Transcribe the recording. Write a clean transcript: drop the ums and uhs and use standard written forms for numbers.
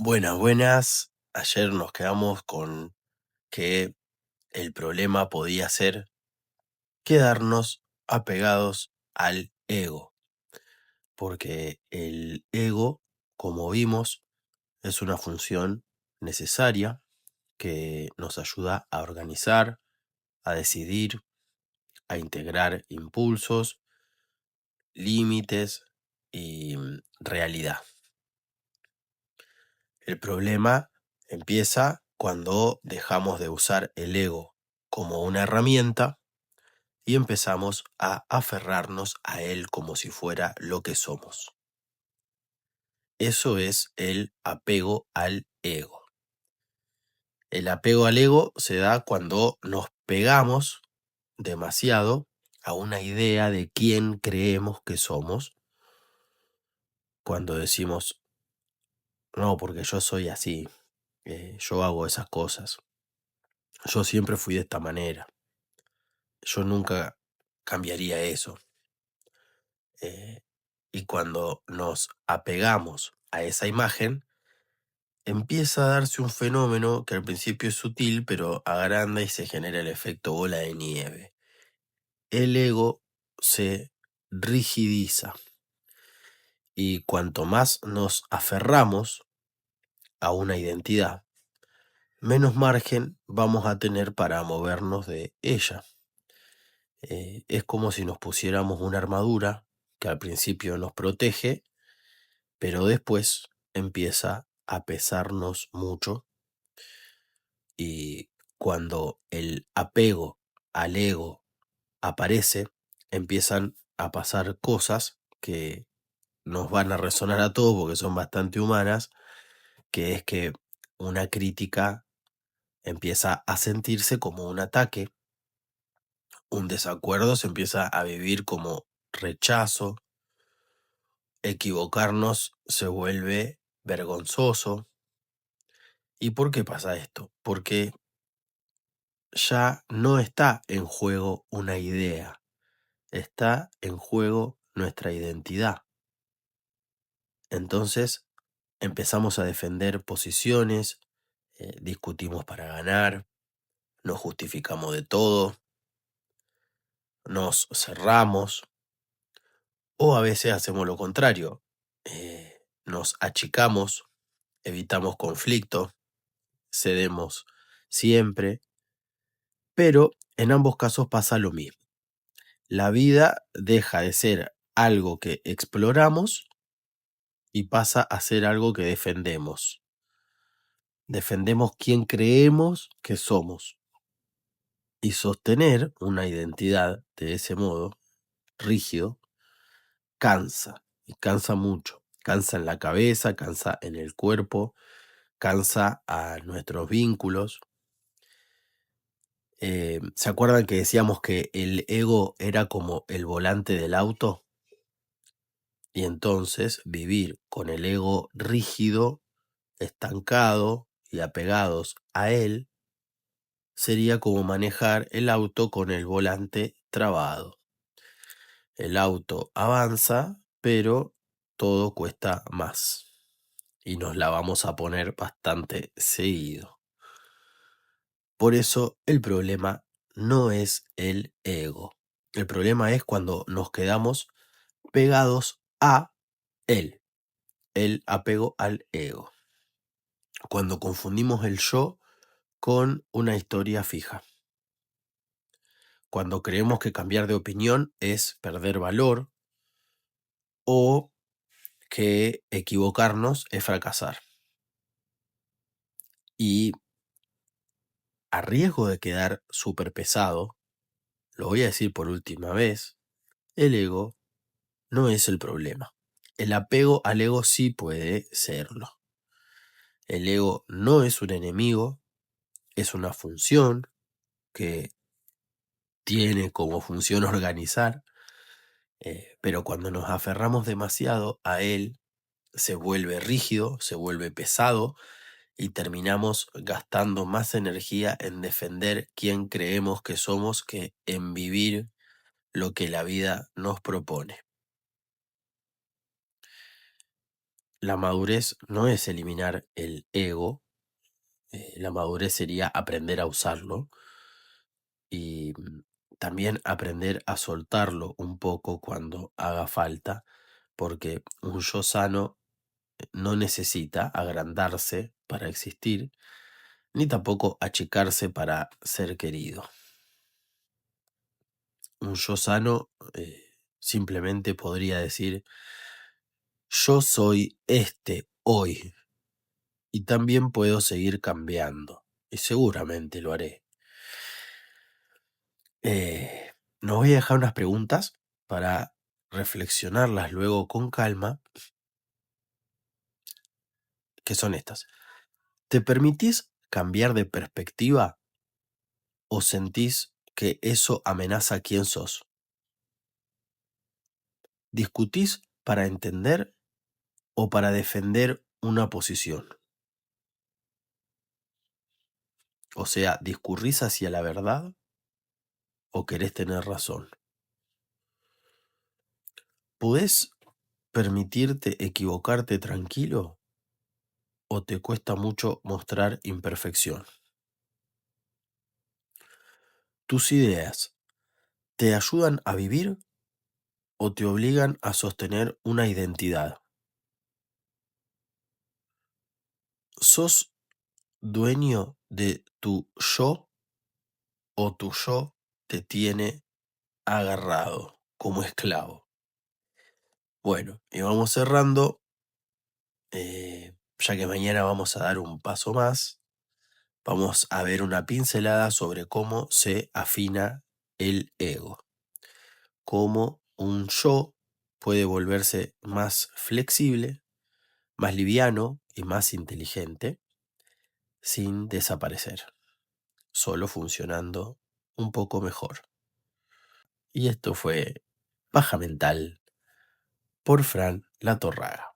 Buenas, buenas. Ayer nos quedamos con que el problema podía ser quedarnos apegados al ego, porque el ego, como vimos, es una función necesaria que nos ayuda a organizar, a decidir, a integrar impulsos, límites y realidad. El problema empieza cuando dejamos de usar el ego como una herramienta y empezamos a aferrarnos a él como si fuera lo que somos. Eso es el apego al ego. El apego al ego se da cuando nos pegamos demasiado a una idea de quién creemos que somos, cuando decimos, no, porque yo soy así, yo hago esas cosas, yo siempre fui de esta manera. Yo nunca cambiaría eso. Y cuando nos apegamos a esa imagen, empieza a darse un fenómeno que al principio es sutil, pero agranda y se genera el efecto bola de nieve. El ego se rigidiza y cuanto más nos aferramos a una identidad, menos margen vamos a tener para movernos de ella. Es como si nos pusiéramos una armadura que al principio nos protege, pero después empieza a pesarnos mucho, y cuando el apego al ego aparece, empiezan a pasar cosas que nos van a resonar a todos porque son bastante humanas, que es que una crítica empieza a sentirse como un ataque, un desacuerdo se empieza a vivir como rechazo, equivocarnos se vuelve vergonzoso. ¿Y por qué pasa esto? Porque ya no está en juego una idea, está en juego nuestra identidad. Entonces empezamos a defender posiciones, discutimos para ganar, nos justificamos de todo, nos cerramos, o a veces hacemos lo contrario, nos achicamos, evitamos conflicto, cedemos siempre, pero en ambos casos pasa lo mismo. La vida deja de ser algo que exploramos y pasa a ser algo que defendemos. Defendemos quién creemos que somos. Y sostener una identidad de ese modo, rígido, cansa. Y cansa mucho. Cansa en la cabeza, cansa en el cuerpo, cansa a nuestros vínculos. ¿Se acuerdan que decíamos que el ego era como el volante del auto? Y entonces vivir con el ego rígido, estancado y apegados a él sería como manejar el auto con el volante trabado. El auto avanza, pero todo cuesta más y nos la vamos a poner bastante seguido. Por eso el problema no es el ego. El problema es cuando nos quedamos pegados a él, el apego al ego. Cuando confundimos el yo con una historia fija. Cuando creemos que cambiar de opinión es perder valor o que equivocarnos es fracasar. Y a riesgo de quedar súper pesado, lo voy a decir por última vez, el ego no es el problema. El apego al ego sí puede serlo. El ego no es un enemigo, es una función que tiene como función organizar, pero cuando nos aferramos demasiado a él, se vuelve rígido, se vuelve pesado y terminamos gastando más energía en defender quién creemos que somos que en vivir lo que la vida nos propone. la madurez no es eliminar el ego, la madurez sería aprender a usarlo y también aprender a soltarlo un poco cuando haga falta, porque un yo sano no necesita agrandarse para existir, ni tampoco achicarse para ser querido. Un yo sano simplemente podría decir, yo soy este hoy y también puedo seguir cambiando, y seguramente lo haré. Nos voy a dejar unas preguntas para reflexionarlas luego con calma, que son estas. ¿Te permitís cambiar de perspectiva o sentís que eso amenaza quién sos? ¿Discutís para entender o para defender una posición? O sea, ¿discurrís hacia la verdad o querés tener razón? ¿Podés permitirte equivocarte tranquilo o te cuesta mucho mostrar imperfección? ¿Tus ideas te ayudan a vivir o te obligan a sostener una identidad? ¿Sos dueño de tu yo o tu yo te tiene agarrado como esclavo? Bueno, y vamos cerrando, ya que mañana vamos a dar un paso más, vamos a ver una pincelada sobre cómo se afina el ego, cómo un yo puede volverse más flexible, más liviano y más inteligente, sin desaparecer, solo funcionando un poco mejor. Y esto fue Paja Mental por Fran Latorraga.